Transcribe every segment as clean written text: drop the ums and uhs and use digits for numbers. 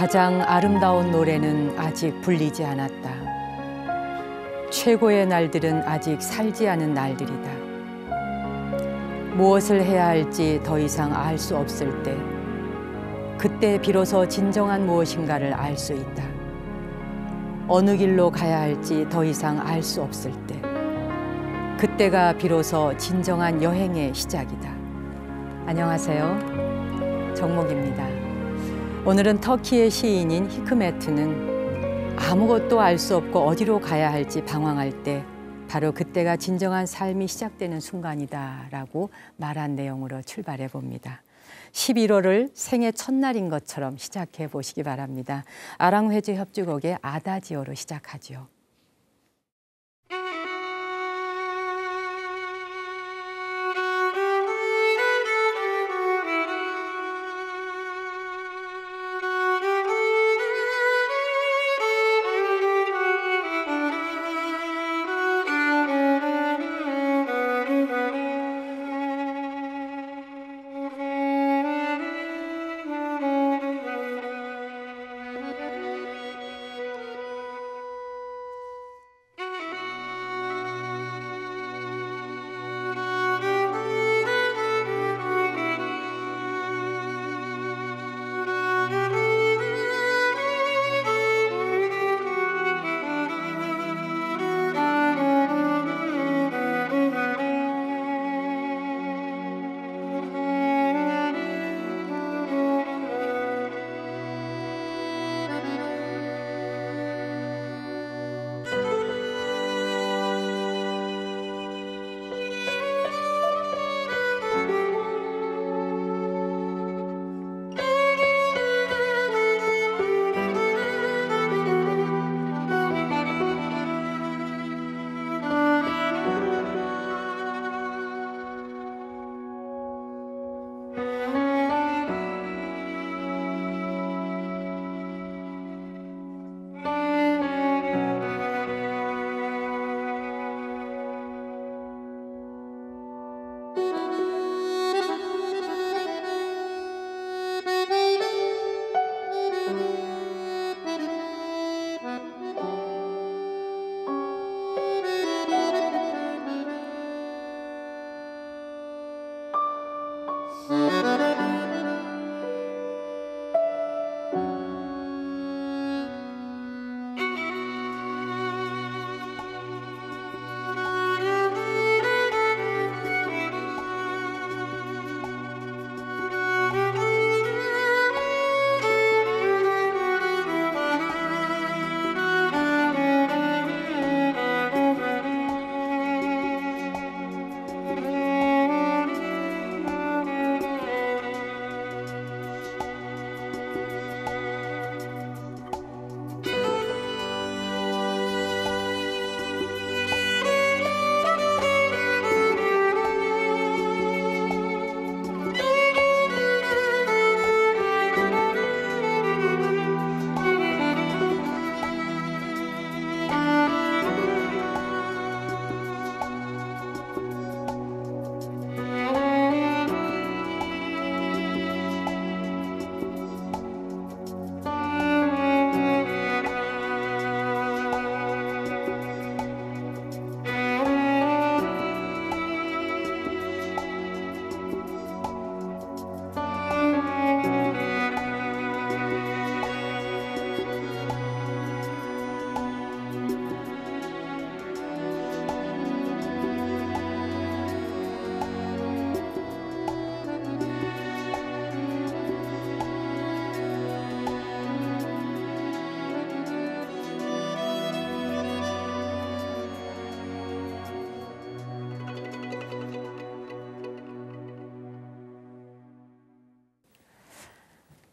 가장 아름다운 노래는 아직 불리지 않았다. 최고의 날들은 아직 살지 않은 날들이다. 무엇을 해야 할지 더 이상 알 수 없을 때, 그때 비로소 진정한 무엇인가를 알 수 있다. 어느 길로 가야 할지 더 이상 알 수 없을 때, 그때가 비로소 진정한 여행의 시작이다. 안녕하세요. 정목입니다. 오늘은 터키의 시인인 히크메트는 아무것도 알 수 없고 어디로 가야 할지 방황할 때 바로 그때가 진정한 삶이 시작되는 순간이다 라고 말한 내용으로 출발해 봅니다. 11월을 생애 첫날인 것처럼 시작해 보시기 바랍니다. 아랑회주 협주곡의 아다지오로 시작하죠.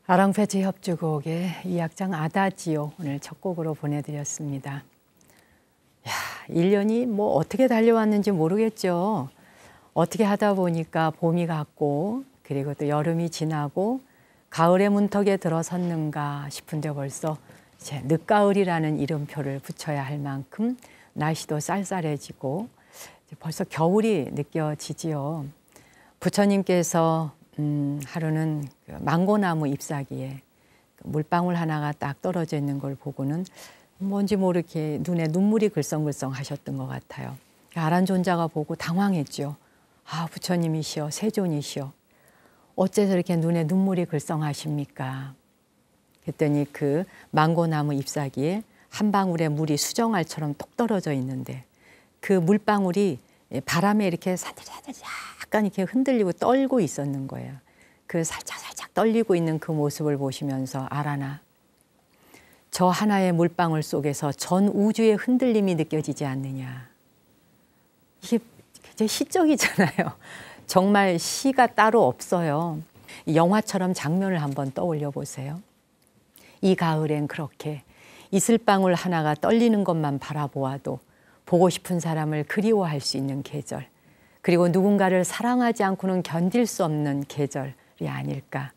아랑회주 협주곡의 2악장 아다지오 오늘 첫 곡으로 보내드렸습니다. 1년이 뭐 어떻게 달려왔는지 모르겠죠. 어떻게 하다 보니까 봄이 갔고 그리고 또 여름이 지나고 가을의 문턱에 들어섰는가 싶은데 벌써 이제 늦가을이라는 이름표를 붙여야 할 만큼 날씨도 쌀쌀해지고 벌써 겨울이 느껴지지요. 부처님께서 하루는 그 망고나무 잎사귀에 물방울 하나가 딱 떨어져 있는 걸 보고는 뭔지 모르게 눈에 눈물이 글썽글썽 하셨던 것 같아요. 아란존자가 보고 당황했죠. 아, 부처님이시여, 세존이시여, 어째서 이렇게 눈에 눈물이 글썽하십니까? 그랬더니 그 망고나무 잎사귀에 한 방울의 물이 수정알처럼 똑 떨어져 있는데 그 물방울이 바람에 이렇게 산들산들 약간 이렇게 흔들리고 떨고 있었는 거예요. 그 살짝살짝 떨리고 있는 그 모습을 보시면서 아라나, 저 하나의 물방울 속에서 전 우주의 흔들림이 느껴지지 않느냐. 이게 굉장히 시적이잖아요. 정말 시가 따로 없어요. 영화처럼 장면을 한번 떠올려 보세요. 이 가을엔 그렇게 이슬방울 하나가 떨리는 것만 바라보아도 보고 싶은 사람을 그리워할 수 있는 계절, 그리고 누군가를 사랑하지 않고는 견딜 수 없는 계절이 아닐까.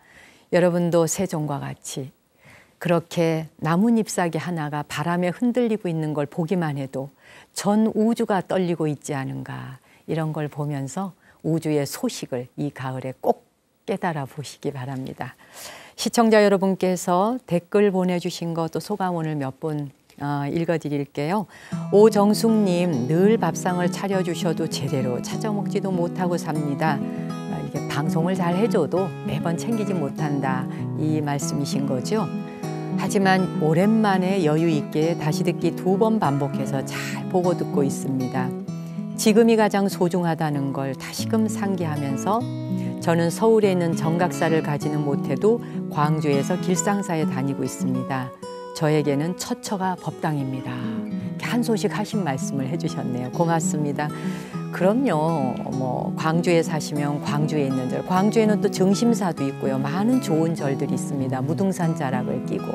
여러분도 세종과 같이 그렇게 나뭇잎사귀 하나가 바람에 흔들리고 있는 걸 보기만 해도 전 우주가 떨리고 있지 않은가, 이런 걸 보면서 우주의 소식을 이 가을에 꼭 깨달아 보시기 바랍니다. 시청자 여러분께서 댓글 보내주신 것, 또 소감 오늘 몇 분 읽어드릴게요. 오정숙님, 늘 밥상을 차려주셔도 제대로 찾아 먹지도 못하고 삽니다. 이게 방송을 잘 해줘도 매번 챙기지 못한다, 이 말씀이신 거죠. 하지만 오랜만에 여유 있게 다시 듣기 2번 반복해서 잘 보고 듣고 있습니다. 지금이 가장 소중하다는 걸 다시금 상기하면서 저는 서울에 있는 정각사를 가지는 못해도 광주에서 길상사에 다니고 있습니다. 저에게는 처처가 법당입니다. 한 소식 하신 말씀을 해주셨네요. 고맙습니다. 그럼요. 광주에 사시면 광주에 있는 절, 광주에는 또 정심사도 있고요. 많은 좋은 절들이 있습니다. 무등산 자락을 끼고.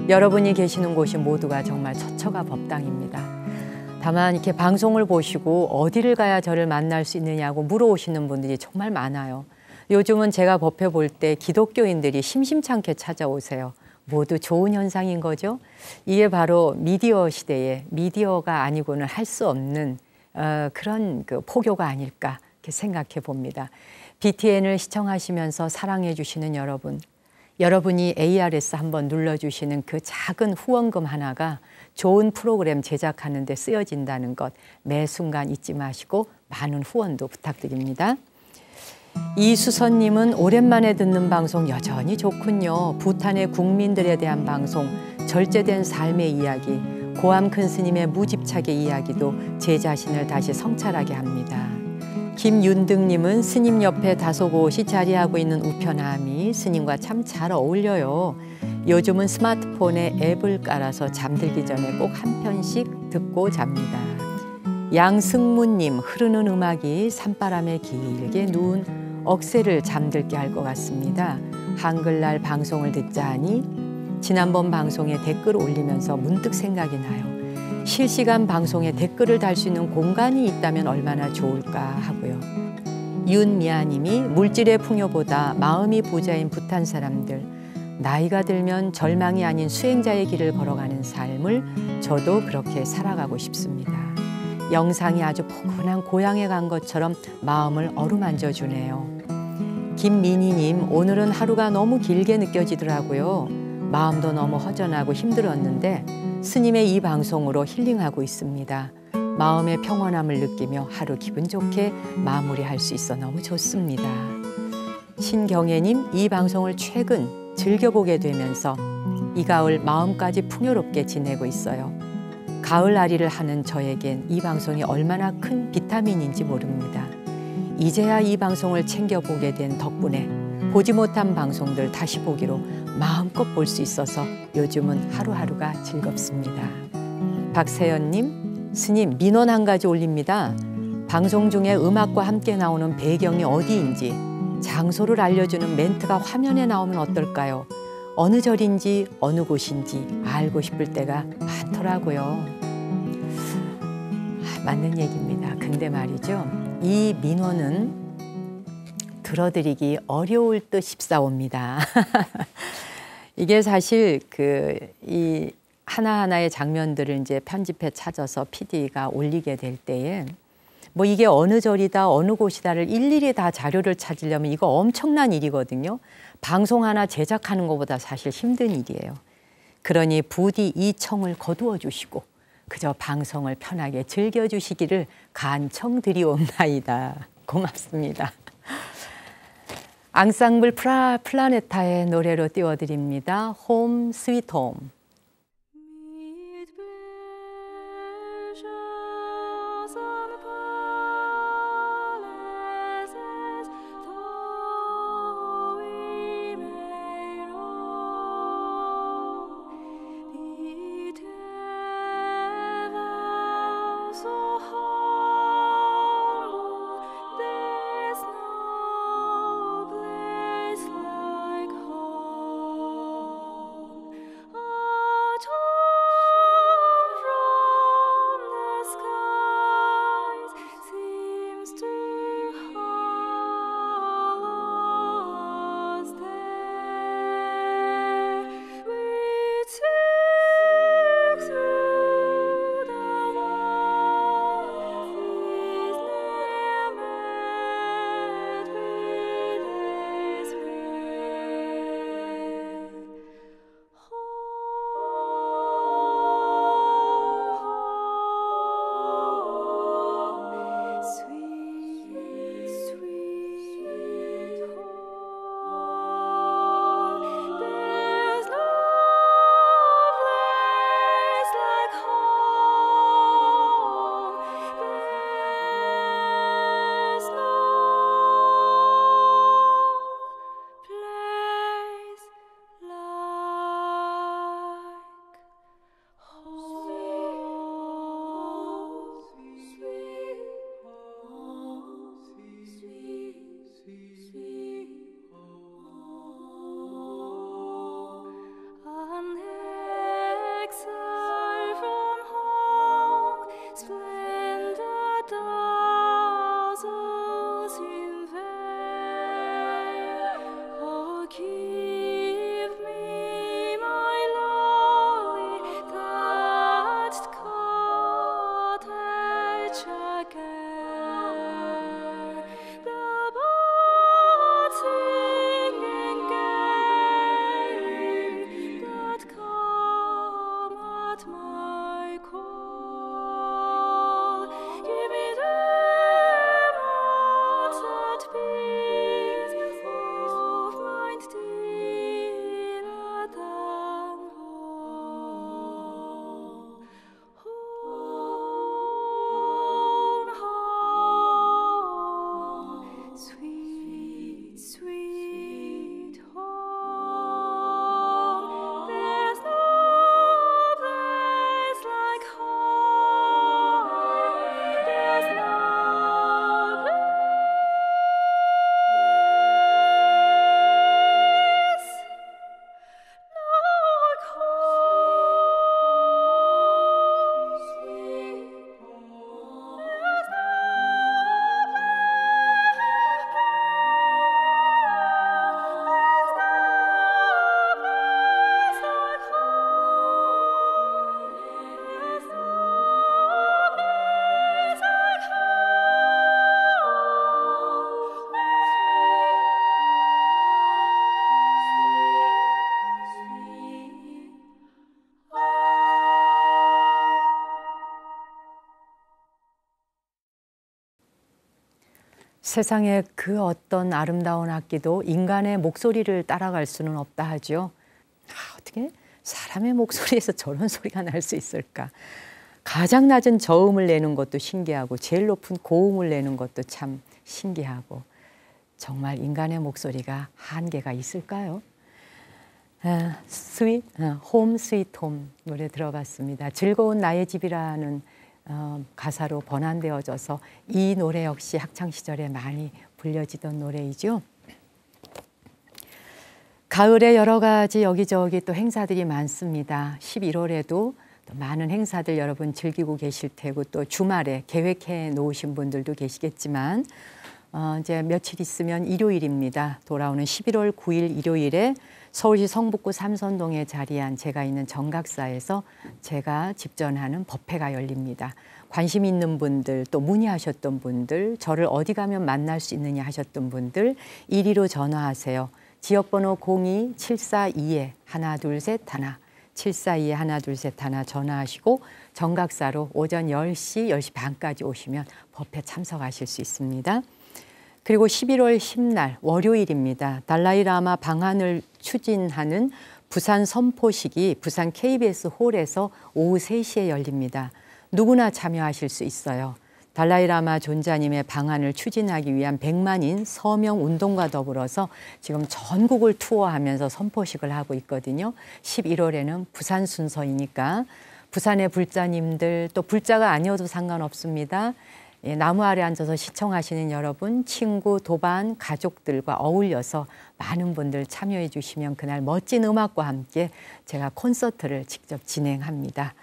여러분이 계시는 곳이 모두가 정말 처처가 법당입니다. 다만 이렇게 방송을 보시고 어디를 가야 저를 만날 수 있느냐고 물어오시는 분들이 정말 많아요. 요즘은 제가 법회 볼 때 기독교인들이 심심찮게 찾아오세요. 모두 좋은 현상인 거죠. 이게 바로 미디어 시대에 미디어가 아니고는 할 수 없는 그런 그 포교가 아닐까 이렇게 생각해 봅니다. BTN을 시청하시면서 사랑해 주시는 여러분, 여러분이 ARS 한번 눌러주시는 그 작은 후원금 하나가 좋은 프로그램 제작하는 데 쓰여진다는 것 매 순간 잊지 마시고 많은 후원도 부탁드립니다. 이수선님은 오랜만에 듣는 방송 여전히 좋군요. 부탄의 국민들에 대한 방송, 절제된 삶의 이야기, 고암 큰 스님의 무집착의 이야기도 제 자신을 다시 성찰하게 합니다. 김윤등님은 스님 옆에 다소곳이 자리하고 있는 우편함이 스님과 참 잘 어울려요. 요즘은 스마트폰에 앱을 깔아서 잠들기 전에 꼭 한 편씩 듣고 잡니다. 양승무님, 흐르는 음악이 산바람에 길게 누운 억새를 잠들게 할 것 같습니다. 한글날 방송을 듣자 하니 지난번 방송에 댓글 올리면서 문득 생각이 나요. 실시간 방송에 댓글을 달 수 있는 공간이 있다면 얼마나 좋을까 하고요. 윤미아님이 물질의 풍요보다 마음이 부자인 부탄 사람들, 나이가 들면 절망이 아닌 수행자의 길을 걸어가는 삶을 저도 그렇게 살아가고 싶습니다. 영상이 아주 포근한 고향에 간 것처럼 마음을 어루만져 주네요. 김민희님, 오늘은 하루가 너무 길게 느껴지더라고요. 마음도 너무 허전하고 힘들었는데 스님의 이 방송으로 힐링하고 있습니다. 마음의 평온함을 느끼며 하루 기분 좋게 마무리할 수 있어 너무 좋습니다. 신경애님, 이 방송을 최근 즐겨보게 되면서 이 가을 마음까지 풍요롭게 지내고 있어요. 가을앓이를 하는 저에겐 이 방송이 얼마나 큰 비타민인지 모릅니다. 이제야 이 방송을 챙겨보게 된 덕분에 보지 못한 방송들 다시 보기로 마음껏 볼 수 있어서 요즘은 하루하루가 즐겁습니다. 박세연님, 스님 민원 한 가지 올립니다. 방송 중에 음악과 함께 나오는 배경이 어디인지, 장소를 알려주는 멘트가 화면에 나오면 어떨까요? 어느 절인지 어느 곳인지 알고 싶을 때가 많더라고요. 맞는 얘기입니다. 근데 말이죠, 이 민원은 들어드리기 어려울 듯 싶사옵니다. 이게 사실 이 하나하나의 장면들을 이제 편집해 찾아서 PD가 올리게 될 때에 뭐 이게 어느 절이다 어느 곳이다를 일일이 다 자료를 찾으려면 이거 엄청난 일이거든요. 방송 하나 제작하는 것보다 사실 힘든 일이에요. 그러니 부디 이 청을 거두어 주시고 그저 방송을 편하게 즐겨주시기를 간청드리옵나이다. 고맙습니다. 앙상블 플라네타의 노래로 띄워드립니다. 홈 스위트 홈. 세상에 그 어떤 아름다운 악기도 인간의 목소리를 따라갈 수는 없다 하죠. 어떻게 사람의 목소리에서 저런 소리가 날 수 있을까? 가장 낮은 저음을 내는 것도 신기하고 제일 높은 고음을 내는 것도 참 신기하고 정말 인간의 목소리가 한계가 있을까요? 홈 스위트 홈 노래 들어봤습니다. 즐거운 나의 집이라는 가사로 번안되어져서 이 노래 역시 학창시절에 많이 불려지던 노래이죠. 가을에 여러 가지 여기저기 또 행사들이 많습니다. 11월에도 또 많은 행사들 여러분 즐기고 계실 테고 또 주말에 계획해 놓으신 분들도 계시겠지만 이제 며칠 있으면 일요일입니다. 돌아오는 11월 9일 일요일에 서울시 성북구 삼선동에 자리한 제가 있는 정각사에서 제가 집전하는 법회가 열립니다. 관심 있는 분들, 또 문의하셨던 분들, 저를 어디 가면 만날 수 있느냐 하셨던 분들 이리로 전화하세요. 지역번호 02-742-1231 742-1231 전화하시고 정각사로 오전 10시, 10시 반까지 오시면 법회 참석하실 수 있습니다. 그리고 11월 10날 월요일입니다. 달라이라마 방한을 추진하는 부산 선포식이 부산 KBS 홀에서 오후 3시에 열립니다. 누구나 참여하실 수 있어요. 달라이라마 존자님의 방한을 추진하기 위한 100만인 서명 운동과 더불어서 지금 전국을 투어하면서 선포식을 하고 있거든요. 11월에는 부산 순서이니까 부산의 불자님들, 또 불자가 아니어도 상관없습니다. 나무 아래 앉아서 시청하시는 여러분, 친구, 도반, 가족들과 어울려서 많은 분들 참여해 주시면 그날 멋진 음악과 함께 제가 콘서트를 직접 진행합니다.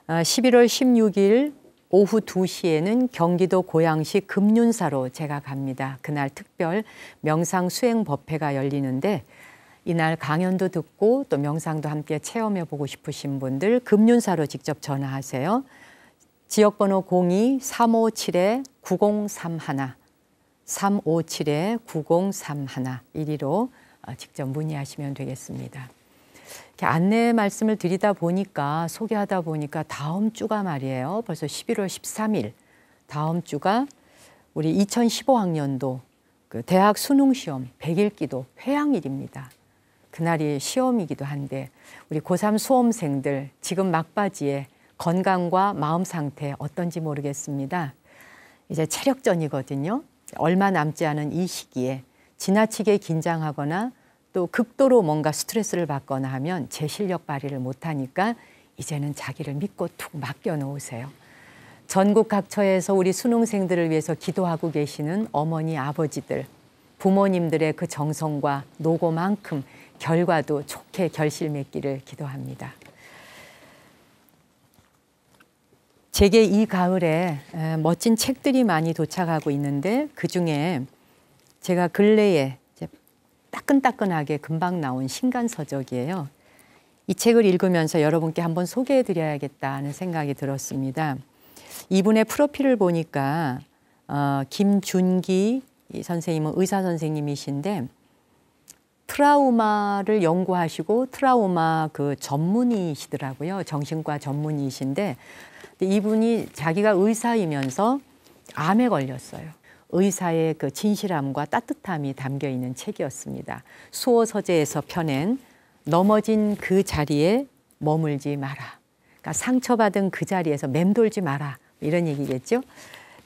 11월 16일 오후 2시에는 경기도 고양시 금륜사로 제가 갑니다. 그날 특별 명상 수행 법회가 열리는데 이날 강연도 듣고 또 명상도 함께 체험해 보고 싶으신 분들 금륜사로 직접 전화하세요. 지역번호 02-357-9031 357-9031 이리로 직접 문의하시면 되겠습니다. 이렇게 안내 말씀을 드리다 보니까 소개하다 보니까 다음 주가 말이에요. 벌써 11월 13일 다음 주가 우리 2015학년도 그 대학 수능시험 100일 기도 회항일입니다. 그날이 시험이기도 한데 우리 고3 수험생들 지금 막바지에 건강과 마음 상태 어떤지 모르겠습니다. 이제 체력전이거든요. 얼마 남지 않은 이 시기에 지나치게 긴장하거나 또 극도로 뭔가 스트레스를 받거나 하면 제 실력 발휘를 못하니까 이제는 자기를 믿고 툭 맡겨놓으세요. 전국 각처에서 우리 수능생들을 위해서 기도하고 계시는 어머니, 아버지들, 부모님들의 그 정성과 노고만큼 결과도 좋게 결실 맺기를 기도합니다. 제게 이 가을에 멋진 책들이 많이 도착하고 있는데 그중에 제가 근래에 따끈따끈하게 금방 나온 신간서적이에요. 이 책을 읽으면서 여러분께 한번 소개해드려야겠다는 생각이 들었습니다. 이분의 프로필을 보니까 김준기 선생님은 의사 선생님이신데 트라우마를 연구하시고 트라우마 그 전문의시더라고요. 정신과 전문의이신데 이분이 자기가 의사이면서 암에 걸렸어요. 의사의 그 진실함과 따뜻함이 담겨 있는 책이었습니다. 수호 서재에서 펴낸 넘어진 그 자리에 머물지 마라. 그러니까 상처받은 그 자리에서 맴돌지 마라. 이런 얘기겠죠.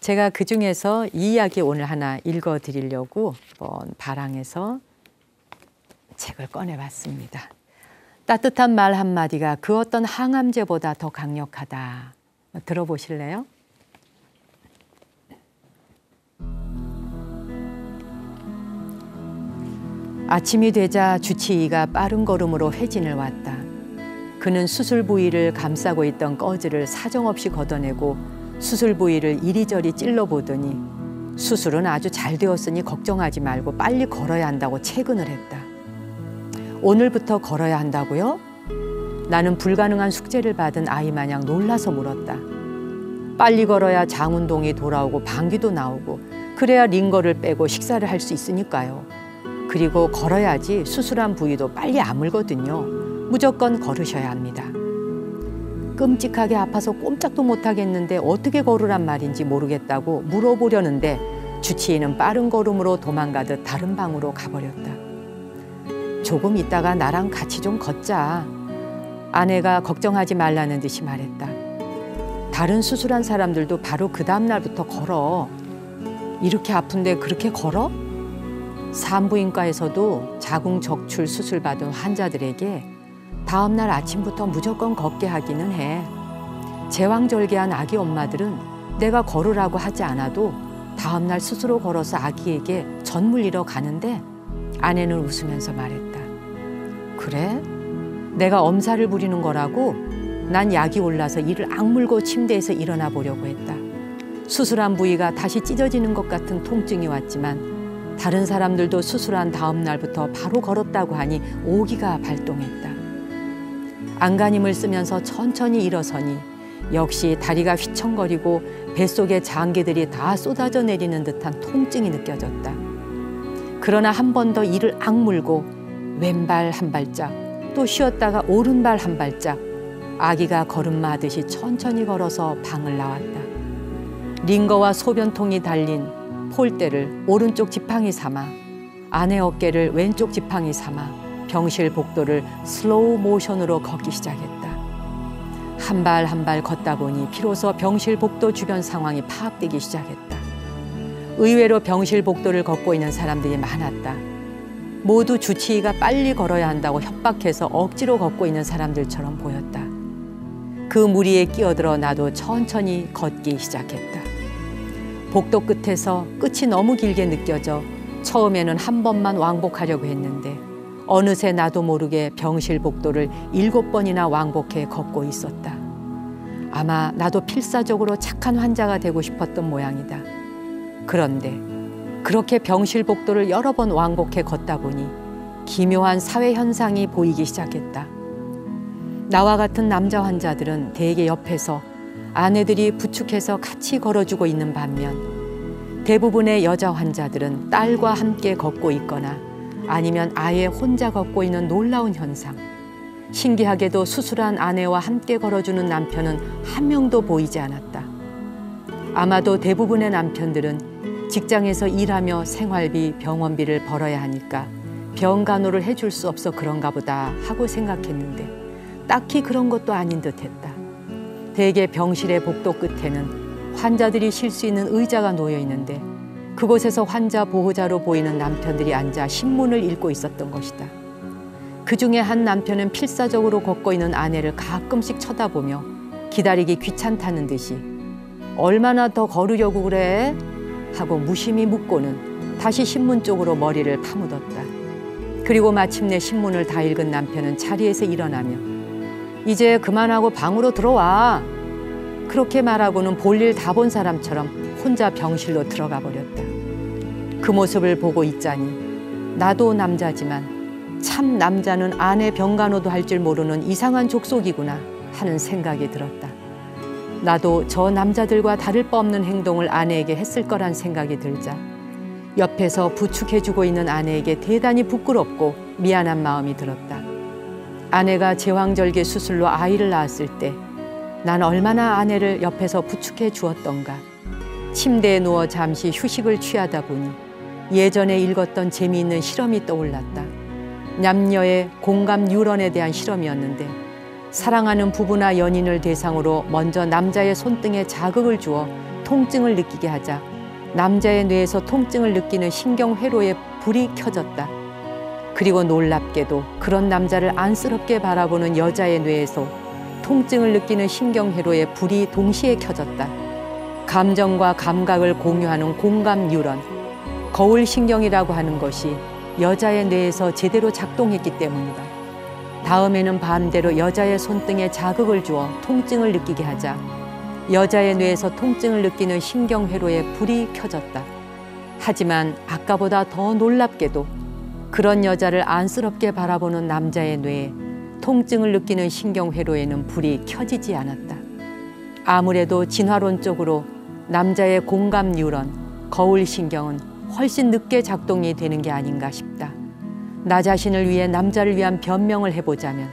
제가 그중에서 이 이야기 오늘 하나 읽어드리려고 한번 발항해서 책을 꺼내봤습니다. 따뜻한 말 한마디가 그 어떤 항암제보다 더 강력하다. 들어보실래요? 아침이 되자 주치의가 빠른 걸음으로 회진을 왔다. 그는 수술 부위를 감싸고 있던 꺼즈를 사정없이 걷어내고 수술 부위를 이리저리 찔러보더니 수술은 아주 잘 되었으니 걱정하지 말고 빨리 걸어야 한다고 체근을 했다. 오늘부터 걸어야 한다고요? 나는 불가능한 숙제를 받은 아이 마냥 놀라서 물었다. 빨리 걸어야 장운동이 돌아오고 방귀도 나오고 그래야 링거를 빼고 식사를 할 수 있으니까요. 그리고 걸어야지 수술한 부위도 빨리 아물거든요. 무조건 걸으셔야 합니다. 끔찍하게 아파서 꼼짝도 못하겠는데 어떻게 걸으란 말인지 모르겠다고 물어보려는데 주치의는 빠른 걸음으로 도망가듯 다른 방으로 가버렸다. 조금 있다가 나랑 같이 좀 걷자. 아내가 걱정하지 말라는 듯이 말했다. 다른 수술한 사람들도 바로 그 다음 날부터 걸어. 이렇게 아픈데 그렇게 걸어? 산부인과에서도 자궁적출 수술 받은 환자들에게 다음 날 아침부터 무조건 걷게 하기는 해. 제왕절개한 아기 엄마들은 내가 걸으라고 하지 않아도 다음 날 스스로 걸어서 아기에게 젖 물리러 가는데 아내는 웃으면서 말했다. 그래? 내가 엄살을 부리는 거라고? 난 약이 올라서 이를 악물고 침대에서 일어나 보려고 했다. 수술한 부위가 다시 찢어지는 것 같은 통증이 왔지만 다른 사람들도 수술한 다음 날부터 바로 걸었다고 하니 오기가 발동했다. 안간힘을 쓰면서 천천히 일어서니 역시 다리가 휘청거리고 뱃속의 장기들이 다 쏟아져 내리는 듯한 통증이 느껴졌다. 그러나 한 번 더 이를 악물고 왼발 한 발짝, 또 쉬었다가 오른발 한 발짝, 아기가 걸음마하듯이 천천히 걸어서 방을 나왔다. 링거와 소변통이 달린 폴대를 오른쪽 지팡이 삼아, 아내 어깨를 왼쪽 지팡이 삼아 병실 복도를 슬로우 모션으로 걷기 시작했다. 한 발 한 발 걷다 보니 비로소 병실 복도 주변 상황이 파악되기 시작했다. 의외로 병실 복도를 걷고 있는 사람들이 많았다. 모두 주치의가 빨리 걸어야 한다고 협박해서 억지로 걷고 있는 사람들처럼 보였다. 그 무리에 끼어들어 나도 천천히 걷기 시작했다. 복도 끝에서 끝이 너무 길게 느껴져 처음에는 한 번만 왕복하려고 했는데 어느새 나도 모르게 병실 복도를 7번이나 왕복해 걷고 있었다. 아마 나도 필사적으로 착한 환자가 되고 싶었던 모양이다. 그런데 그렇게 병실 복도를 여러 번 왕복해 걷다 보니 기묘한 사회 현상이 보이기 시작했다. 나와 같은 남자 환자들은 대개 옆에서 아내들이 부축해서 같이 걸어주고 있는 반면 대부분의 여자 환자들은 딸과 함께 걷고 있거나 아니면 아예 혼자 걷고 있는 놀라운 현상. 신기하게도 수술한 아내와 함께 걸어주는 남편은 한 명도 보이지 않았다. 아마도 대부분의 남편들은 직장에서 일하며 생활비, 병원비를 벌어야 하니까 병간호를 해줄 수 없어 그런가 보다 하고 생각했는데 딱히 그런 것도 아닌 듯했다. 대개 병실의 복도 끝에는 환자들이 쉴 수 있는 의자가 놓여 있는데 그곳에서 환자 보호자로 보이는 남편들이 앉아 신문을 읽고 있었던 것이다. 그중에 한 남편은 필사적으로 걷고 있는 아내를 가끔씩 쳐다보며 기다리기 귀찮다는 듯이 얼마나 더 걸으려고 그래? 하고 무심히 묻고는 다시 신문 쪽으로 머리를 파묻었다. 그리고 마침내 신문을 다 읽은 남편은 자리에서 일어나며 이제 그만하고 방으로 들어와. 그렇게 말하고는 볼일 다 본 사람처럼 혼자 병실로 들어가 버렸다. 그 모습을 보고 있자니 나도 남자지만 참 남자는 아내 병간호도 할 줄 모르는 이상한 족속이구나 하는 생각이 들었다. 나도 저 남자들과 다를 바 없는 행동을 아내에게 했을 거란 생각이 들자 옆에서 부축해주고 있는 아내에게 대단히 부끄럽고 미안한 마음이 들었다. 아내가 제왕절개 수술로 아이를 낳았을 때 난 얼마나 아내를 옆에서 부축해 주었던가. 침대에 누워 잠시 휴식을 취하다 보니 예전에 읽었던 재미있는 실험이 떠올랐다. 남녀의 공감 뉴런에 대한 실험이었는데 사랑하는 부부나 연인을 대상으로 먼저 남자의 손등에 자극을 주어 통증을 느끼게 하자 남자의 뇌에서 통증을 느끼는 신경회로에 불이 켜졌다. 그리고 놀랍게도 그런 남자를 안쓰럽게 바라보는 여자의 뇌에서 통증을 느끼는 신경회로에 불이 동시에 켜졌다. 감정과 감각을 공유하는 공감 뉴런, 거울신경이라고 하는 것이 여자의 뇌에서 제대로 작동했기 때문이다. 다음에는 반대로 여자의 손등에 자극을 주어 통증을 느끼게 하자 여자의 뇌에서 통증을 느끼는 신경회로에 불이 켜졌다. 하지만 아까보다 더 놀랍게도 그런 여자를 안쓰럽게 바라보는 남자의 뇌에 통증을 느끼는 신경회로에는 불이 켜지지 않았다. 아무래도 진화론적으로 남자의 공감 뉴런, 거울신경은 훨씬 늦게 작동이 되는 게 아닌가 싶다. 나 자신을 위해 남자를 위한 변명을 해보자면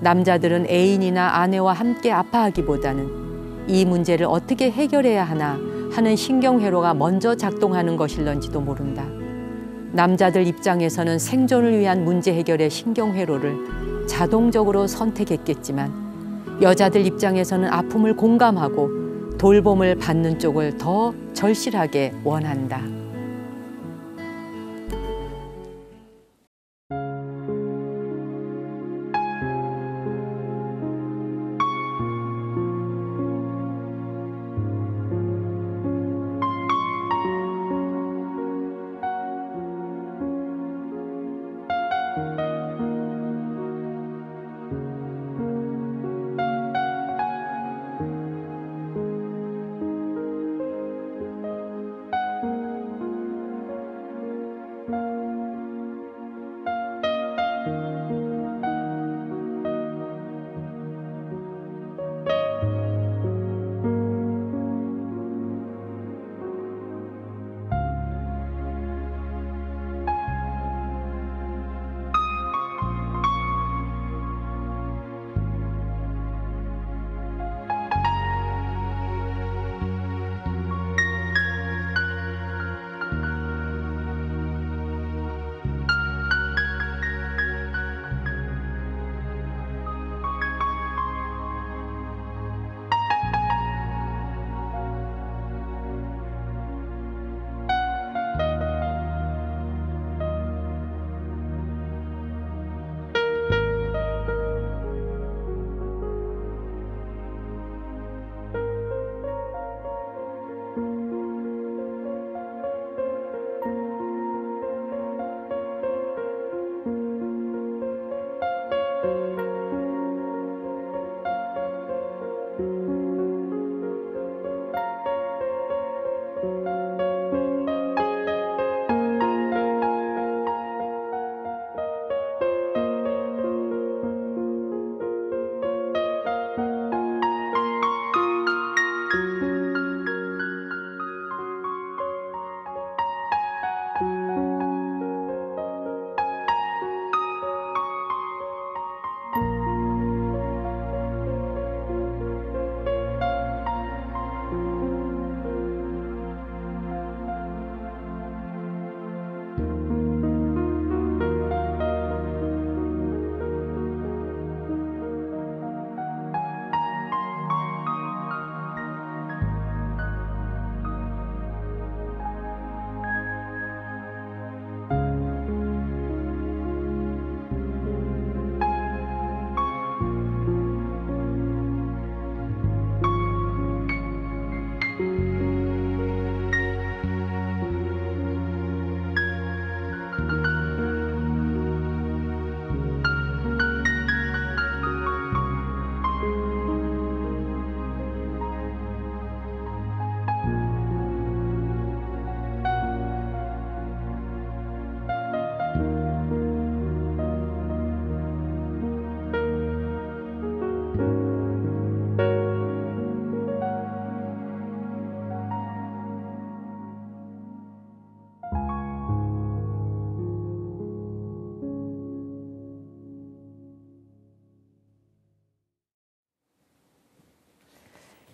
남자들은 애인이나 아내와 함께 아파하기보다는 이 문제를 어떻게 해결해야 하나 하는 신경회로가 먼저 작동하는 것일런지도 모른다. 남자들 입장에서는 생존을 위한 문제 해결의 신경회로를 자동적으로 선택했겠지만 여자들 입장에서는 아픔을 공감하고 돌봄을 받는 쪽을 더 절실하게 원한다.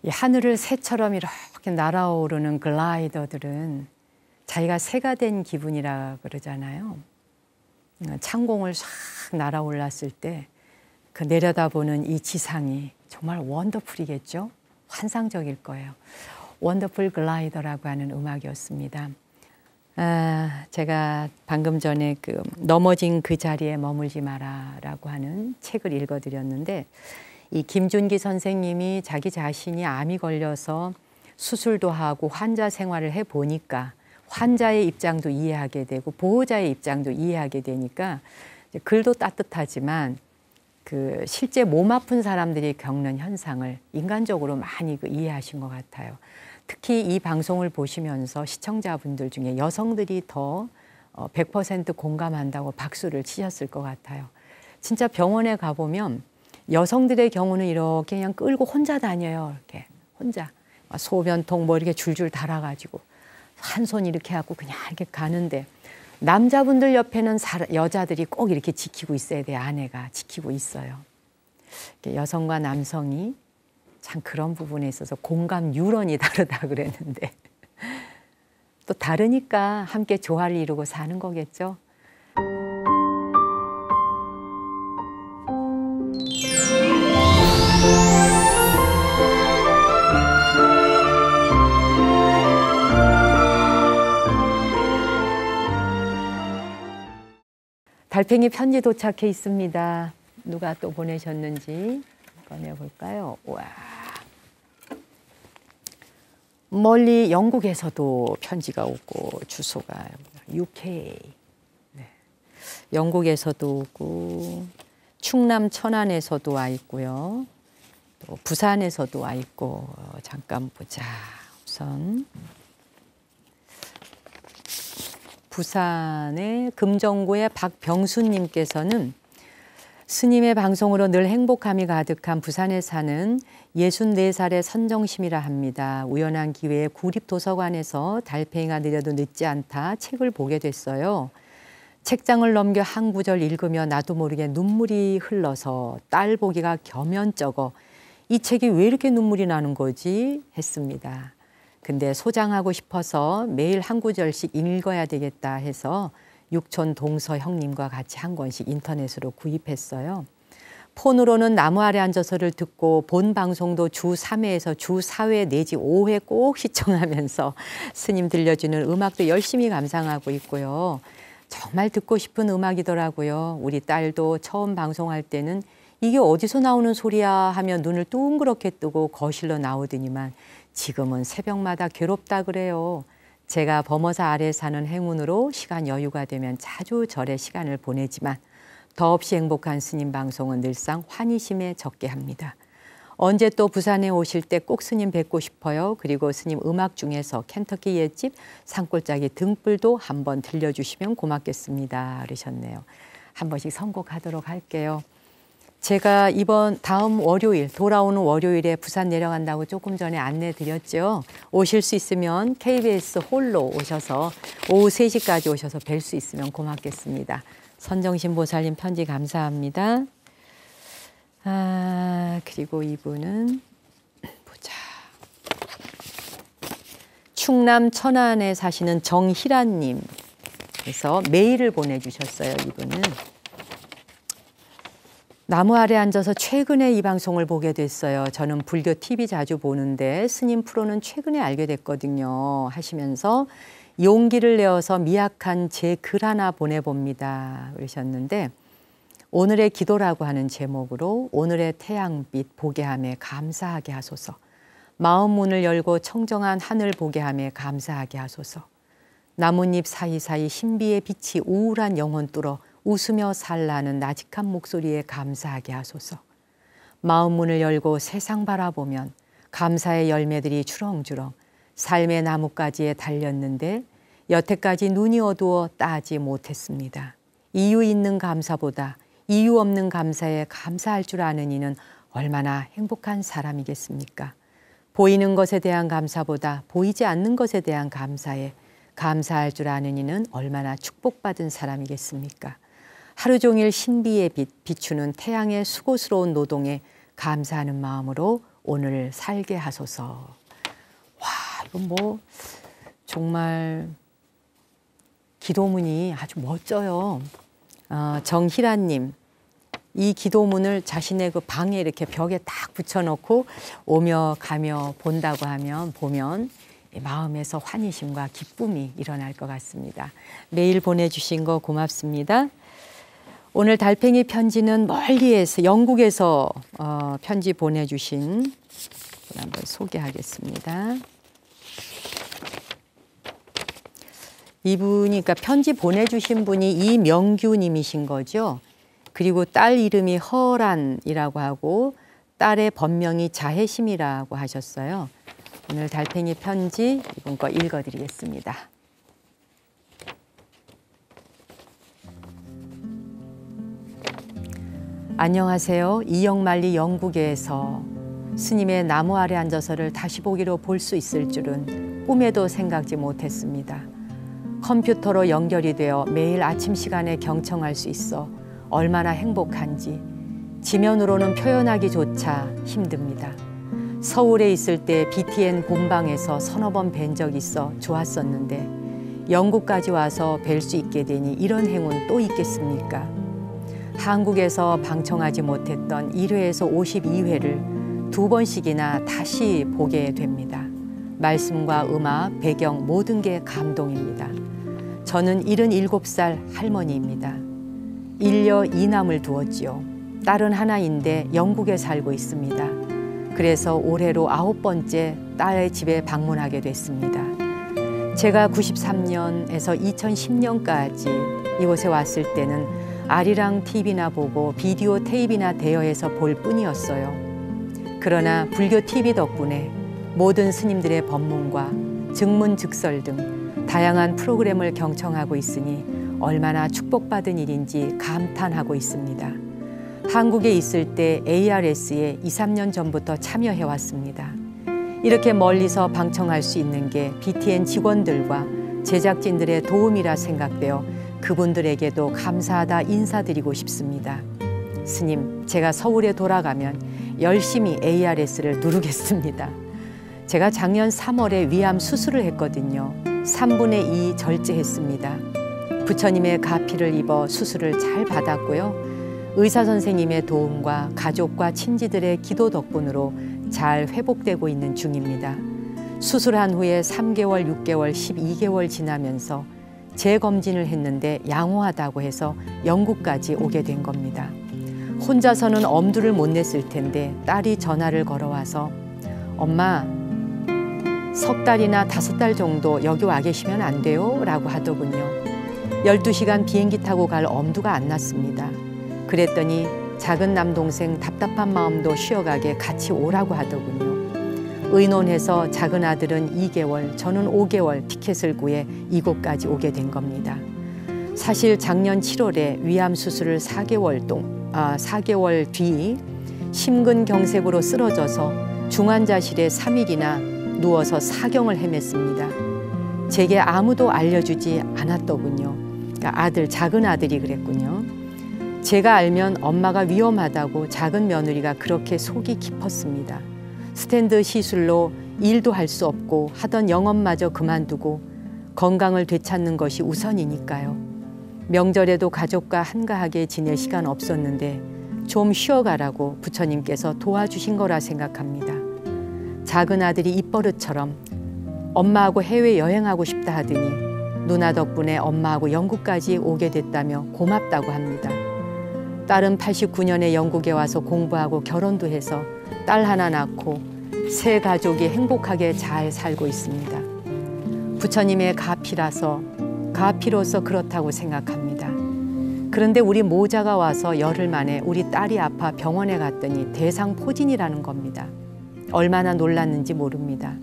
이 하늘을 새처럼 이렇게 날아오르는 글라이더들은 자기가 새가 된 기분이라 그러잖아요. 창공을 싹 날아올랐을 때 그 내려다보는 이 지상이 정말 원더풀이겠죠? 환상적일 거예요. 원더풀 글라이더라고 하는 음악이었습니다. 제가 방금 전에 그 넘어진 그 자리에 머물지 마라라고 하는 책을 읽어드렸는데 이 김준기 선생님이 자기 자신이 암이 걸려서 수술도 하고 환자 생활을 해보니까 환자의 입장도 이해하게 되고 보호자의 입장도 이해하게 되니까 글도 따뜻하지만 그 실제 몸 아픈 사람들이 겪는 현상을 인간적으로 많이 이해하신 것 같아요. 특히 이 방송을 보시면서 시청자분들 중에 여성들이 더 100% 공감한다고 박수를 치셨을 것 같아요. 진짜 병원에 가보면 여성들의 경우는 이렇게 그냥 끌고 혼자 다녀요. 이렇게 혼자 소변통 뭐 이렇게 줄줄 달아가지고 한 손 이렇게 하고 그냥 이렇게 가는데 남자분들 옆에는 여자들이 꼭 이렇게 지키고 있어야 돼요. 아내가 지키고 있어요. 여성과 남성이 참 그런 부분에 있어서 공감 유런이 다르다 그랬는데 또 다르니까 함께 조화를 이루고 사는 거겠죠. 달팽이 편지 도착해 있습니다. 누가 또 보내셨는지 꺼내볼까요? 와. 멀리 영국에서도 편지가 오고 주소가 UK. 네. 영국에서도 오고 충남 천안에서도 와 있고요. 또 부산에서도 와 있고 잠깐 보자. 우선 부산의 금정구의 박병수님께서는 스님의 방송으로 늘 행복함이 가득한 부산에 사는 64살의 선정심이라 합니다. 우연한 기회에 구립도서관에서 달팽이가 느려도 늦지 않다 책을 보게 됐어요. 책장을 넘겨 한 구절 읽으며 나도 모르게 눈물이 흘러서 딸 보기가 겸연쩍어 이 책이 왜 이렇게 눈물이 나는 거지 했습니다. 근데 소장하고 싶어서 매일 한 구절씩 읽어야 되겠다 해서 육촌 동서 형님과 같이 한 권씩 인터넷으로 구입했어요. 폰으로는 나무 아래 앉아서를 듣고 본 방송도 주 3회에서 주 4회 내지 5회 꼭 시청하면서 스님 들려주는 음악도 열심히 감상하고 있고요. 정말 듣고 싶은 음악이더라고요. 우리 딸도 처음 방송할 때는 이게 어디서 나오는 소리야 하며 눈을 둥그렇게 뜨고 거실로 나오더니만 지금은 새벽마다 괴롭다 그래요. 제가 범어사 아래 사는 행운으로 시간 여유가 되면 자주 절에 시간을 보내지만 더없이 행복한 스님 방송은 늘상 환희심에 적게 합니다. 언제 또 부산에 오실 때 꼭 스님 뵙고 싶어요. 그리고 스님 음악 중에서 켄터키 옛집 산골짜기 등불도 한번 들려주시면 고맙겠습니다. 그러셨네요. 한 번씩 선곡하도록 할게요. 제가 다음 월요일 돌아오는 월요일에 부산 내려간다고 조금 전에 안내 드렸죠. 오실 수 있으면 KBS 홀로 오셔서 오후 3시까지 오셔서 뵐 수 있으면 고맙겠습니다. 선정신 보살님 편지 감사합니다. 그리고 이분은 보자. 충남 천안에 사시는 정희란님 그래서 메일을 보내주셨어요. 이분은. 나무 아래 앉아서 최근에 이 방송을 보게 됐어요. 저는 불교 TV 자주 보는데 스님 프로는 최근에 알게 됐거든요. 하시면서 용기를 내어서 미약한 제 글 하나 보내봅니다. 그러셨는데 오늘의 기도라고 하는 제목으로 오늘의 태양빛 보게 함에 감사하게 하소서. 마음 문을 열고 청정한 하늘 보게 함에 감사하게 하소서. 나뭇잎 사이사이 신비의 빛이 우울한 영혼 뚫어 웃으며 살라는 나직한 목소리에 감사하게 하소서. 마음 문을 열고 세상 바라보면 감사의 열매들이 주렁주렁 삶의 나뭇가지에 달렸는데 여태까지 눈이 어두워 따지 못했습니다. 이유 있는 감사보다 이유 없는 감사에 감사할 줄 아는 이는 얼마나 행복한 사람이겠습니까? 보이는 것에 대한 감사보다 보이지 않는 것에 대한 감사에 감사할 줄 아는 이는 얼마나 축복받은 사람이겠습니까? 하루 종일 신비의 빛, 비추는 태양의 수고스러운 노동에 감사하는 마음으로 오늘 살게 하소서. 와, 이건 뭐 정말 기도문이 아주 멋져요. 정희라님, 이 기도문을 자신의 그 방에 이렇게 벽에 딱 붙여놓고 오며 가며 본다고 하면 보면 마음에서 환희심과 기쁨이 일어날 것 같습니다. 메일 보내주신 거 고맙습니다. 오늘 달팽이 편지는 멀리에서 영국에서 편지 보내주신 분 한번 소개하겠습니다. 이분이 그러니까 편지 보내주신 분이 이명규님이신 거죠. 그리고 딸 이름이 허란이라고 하고 딸의 본명이 자혜심이라고 하셨어요. 오늘 달팽이 편지 이분 거 읽어드리겠습니다. 안녕하세요. 이영만리 영국에서 스님의 나무 아래 앉아서를 다시 보기로 볼 수 있을 줄은 꿈에도 생각지 못했습니다. 컴퓨터로 연결이 되어 매일 아침 시간에 경청할 수 있어 얼마나 행복한지 지면으로는 표현하기조차 힘듭니다. 서울에 있을 때 BTN 본방에서 서너 번 뵌 적이 있어 좋았었는데 영국까지 와서 뵐 수 있게 되니 이런 행운 또 있겠습니까? 한국에서 방청하지 못했던 1회에서 52회를 2번씩이나 다시 보게 됩니다. 말씀과 음악, 배경 모든 게 감동입니다. 저는 77살 할머니입니다. 1녀 2남을 두었지요. 딸은 하나인데 영국에 살고 있습니다. 그래서 올해로 9번째 딸의 집에 방문하게 됐습니다. 제가 93년에서 2010년까지 이곳에 왔을 때는 아리랑 TV나 보고 비디오 테이프나 대여해서 볼 뿐이었어요. 그러나 불교 TV 덕분에 모든 스님들의 법문과 증문즉설 등 다양한 프로그램을 경청하고 있으니 얼마나 축복받은 일인지 감탄하고 있습니다. 한국에 있을 때 ARS에 2, 3년 전부터 참여해왔습니다. 이렇게 멀리서 방청할 수 있는 게 BTN 직원들과 제작진들의 도움이라 생각되어 그분들에게도 감사하다 인사드리고 싶습니다. 스님, 제가 서울에 돌아가면 열심히 ARS를 누르겠습니다. 제가 작년 3월에 위암 수술을 했거든요. 3분의 2 절제했습니다. 부처님의 가피를 입어 수술을 잘 받았고요. 의사 선생님의 도움과 가족과 친지들의 기도 덕분으로 잘 회복되고 있는 중입니다. 수술한 후에 3개월, 6개월, 12개월 지나면서 재검진을 했는데 양호하다고 해서 영국까지 오게 된 겁니다. 혼자서는 엄두를 못 냈을 텐데 딸이 전화를 걸어와서 엄마, 석 달이나 5달 정도 여기 와 계시면 안 돼요? 라고 하더군요. 12시간 비행기 타고 갈 엄두가 안 났습니다. 그랬더니 작은 남동생 답답한 마음도 쉬어가게 같이 오라고 하더군요. 의논해서 작은 아들은 2개월, 저는 5개월 티켓을 구해 이곳까지 오게 된 겁니다. 사실 작년 7월에 위암 수술을 4개월 뒤 심근경색으로 쓰러져서 중환자실에 3일이나 누워서 사경을 헤맸습니다. 제게 아무도 알려주지 않았더군요. 그러니까 작은 아들이 그랬군요. 제가 알면 엄마가 위험하다고 작은 며느리가 그렇게 속이 깊었습니다. 스탠드 시술로 일도 할 수 없고 하던 영업마저 그만두고 건강을 되찾는 것이 우선이니까요. 명절에도 가족과 한가하게 지낼 시간 없었는데 좀 쉬어가라고 부처님께서 도와주신 거라 생각합니다. 작은 아들이 입버릇처럼 엄마하고 해외 여행하고 싶다 하더니 누나 덕분에 엄마하고 영국까지 오게 됐다며 고맙다고 합니다. 딸은 89년에 영국에 와서 공부하고 결혼도 해서 딸 하나 낳고 새 가족이 행복하게 잘 살고 있습니다. 부처님의 가피로서 그렇다고 생각합니다. 그런데 우리 모자가 와서 열흘 만에 우리 딸이 아파 병원에 갔더니 대상포진이라는 겁니다. 얼마나 놀랐는지 모릅니다.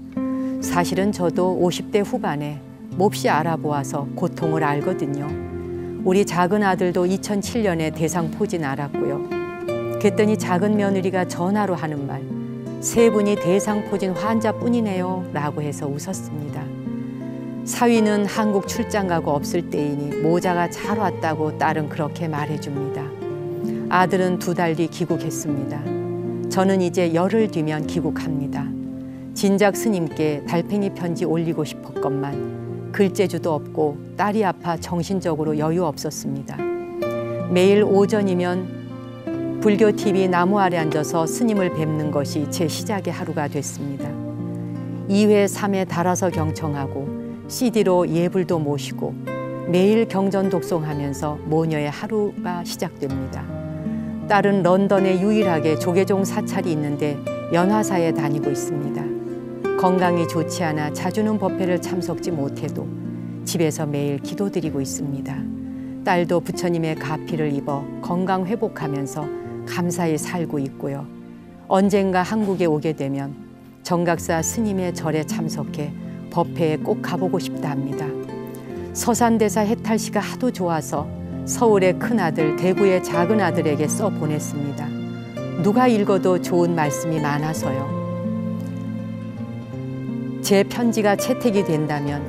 사실은 저도 50대 후반에 몹시 알아보아서 고통을 알거든요. 우리 작은 아들도 2007년에 대상포진 알았고요. 그랬더니 작은 며느리가 전화로 하는 말, 3분이 대상포진 환자뿐이네요 라고 해서 웃었습니다. 사위는 한국 출장 가고 없을 때이니 모자가 잘 왔다고 딸은 그렇게 말해줍니다. 아들은 2달 뒤 귀국했습니다. 저는 이제 열흘 뒤면 귀국합니다. 진작 스님께 달팽이 편지 올리고 싶었건만 글재주도 없고 딸이 아파 정신적으로 여유 없었습니다. 매일 오전이면 불교 TV 나무 아래 앉아서 스님을 뵙는 것이 제 시작의 하루가 됐습니다. 2회, 3회 달아서 경청하고 CD로 예불도 모시고 매일 경전 독송하면서 모녀의 하루가 시작됩니다. 딸은 런던에 유일하게 조계종 사찰이 있는데 연화사에 다니고 있습니다. 건강이 좋지 않아 자주는 법회를 참석지 못해도 집에서 매일 기도드리고 있습니다. 딸도 부처님의 가피를 입어 건강 회복하면서 감사히 살고 있고요. 언젠가 한국에 오게 되면 정각사 스님의 절에 참석해 법회에 꼭 가보고 싶다 합니다. 서산대사 해탈시가 하도 좋아서 서울의 큰아들, 대구의 작은아들에게 써 보냈습니다. 누가 읽어도 좋은 말씀이 많아서요. 제 편지가 채택이 된다면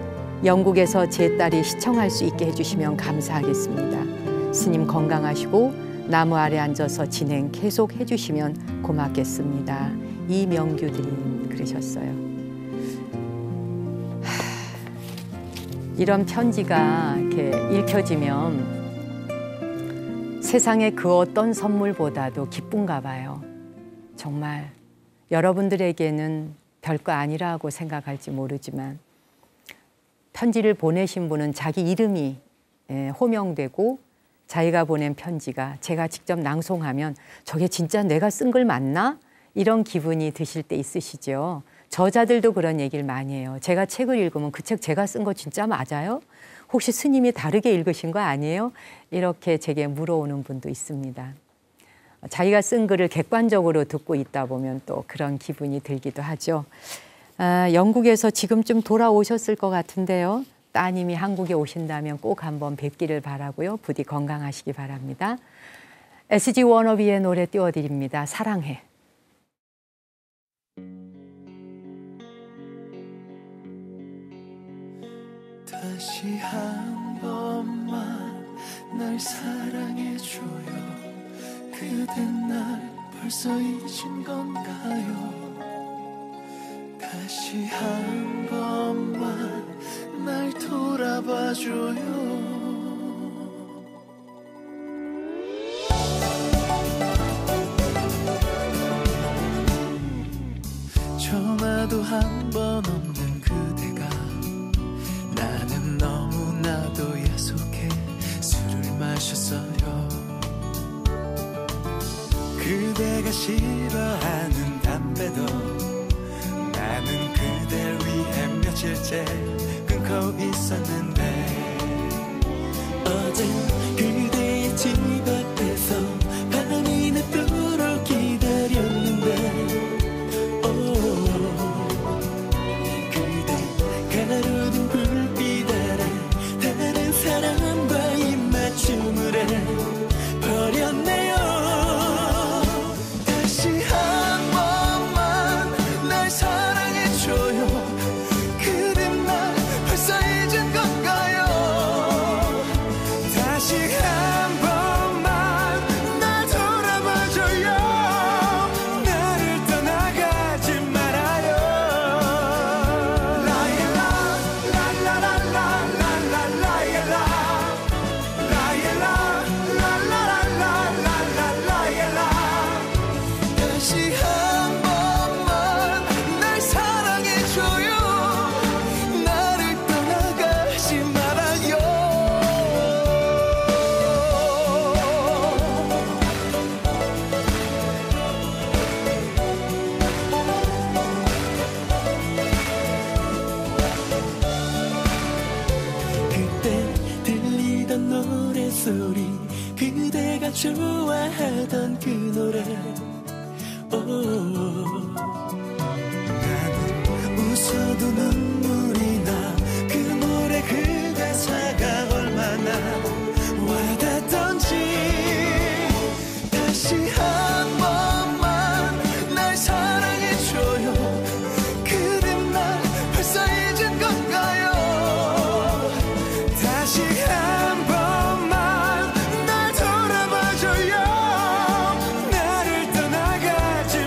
영국에서 제 딸이 시청할 수 있게 해주시면 감사하겠습니다. 스님 건강하시고 나무 아래 앉아서 진행 계속 해주시면 고맙겠습니다. 이명규드림 그러셨어요. 이런 편지가 이렇게 읽혀지면 세상의 그 어떤 선물보다도 기쁜가 봐요. 정말 여러분들에게는 별거 아니라고 생각할지 모르지만 편지를 보내신 분은 자기 이름이 호명되고 자기가 보낸 편지가 제가 직접 낭송하면 저게 진짜 내가 쓴 글 맞나? 이런 기분이 드실 때 있으시죠. 저자들도 그런 얘기를 많이 해요. 제가 책을 읽으면 그 책 제가 쓴 거 진짜 맞아요? 혹시 스님이 다르게 읽으신 거 아니에요? 이렇게 제게 물어오는 분도 있습니다. 자기가 쓴 글을 객관적으로 듣고 있다 보면 또 그런 기분이 들기도 하죠. 영국에서 지금쯤 돌아오셨을 것 같은데요. 따님이 한국에 오신다면 꼭 한번 뵙기를 바라고요. 부디 건강하시기 바랍니다. SG 워너비의 노래 띄워드립니다. 사랑해. 다시 한 번만 날 사랑해줘요. 그댄 날 벌써 잊은 건가요? 다시 한 번만 날 돌아봐줘요. 전화도 한 번 없는 그대가 나는 너무나도 야속해 술을 마셨어요. 그대가 싫어하는 담배도 나는 그댈 위해 며칠째 끊고 있었는데 어젠 그대의 집 앞에서 밤이 늦도록 기다렸는데 그대 가로등 불빛 아래 다른 사람과 입맞춤을 해 버렸네요. 다시 한 번만 날 사랑해줘요. 그댄 날 벌써 잊은 건가요? 다시 한 번만 날 돌아봐줘요. 나를 떠나가지 말아요. 라일라 라라라라라라라라일라 라일라 라라라라라라라일라 다시 한 번만 날 사랑해줘요. 나를 떠나가지 말아요. 그때 들리던 노래소리 그대가 좋아하던 그 노래 나는 웃어도 눈물이 나. 그 노래 그 가사가 얼마나 와닿던지. 다시 한 번만 날 사랑해줘요. 그댄 날 벌써 잊은 건가요? 다시 한 번만 날 돌아봐줘요. 나를 떠나가지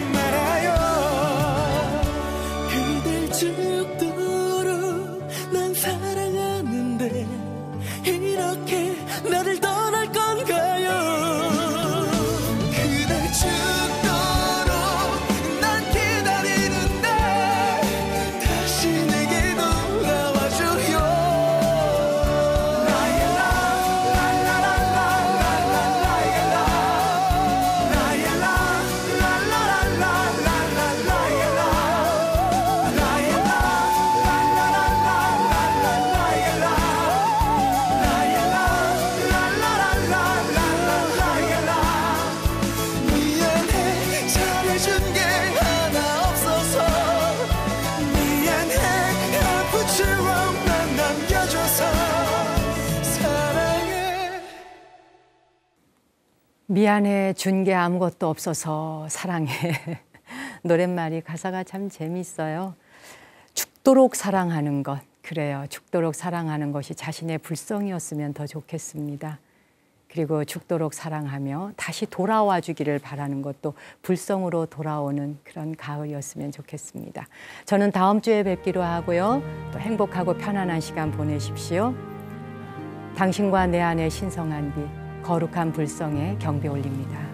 미안해 준 게 아무것도 없어서 사랑해. 노랫말이 가사가 참 재미있어요. 죽도록 사랑하는 것, 그래요. 죽도록 사랑하는 것이 자신의 불성이었으면 더 좋겠습니다. 그리고 죽도록 사랑하며 다시 돌아와 주기를 바라는 것도 불성으로 돌아오는 그런 가을이었으면 좋겠습니다. 저는 다음 주에 뵙기로 하고요. 또 행복하고 편안한 시간 보내십시오. 당신과 내 안의 신성한 빛, 거룩한 불성에 경배 올립니다.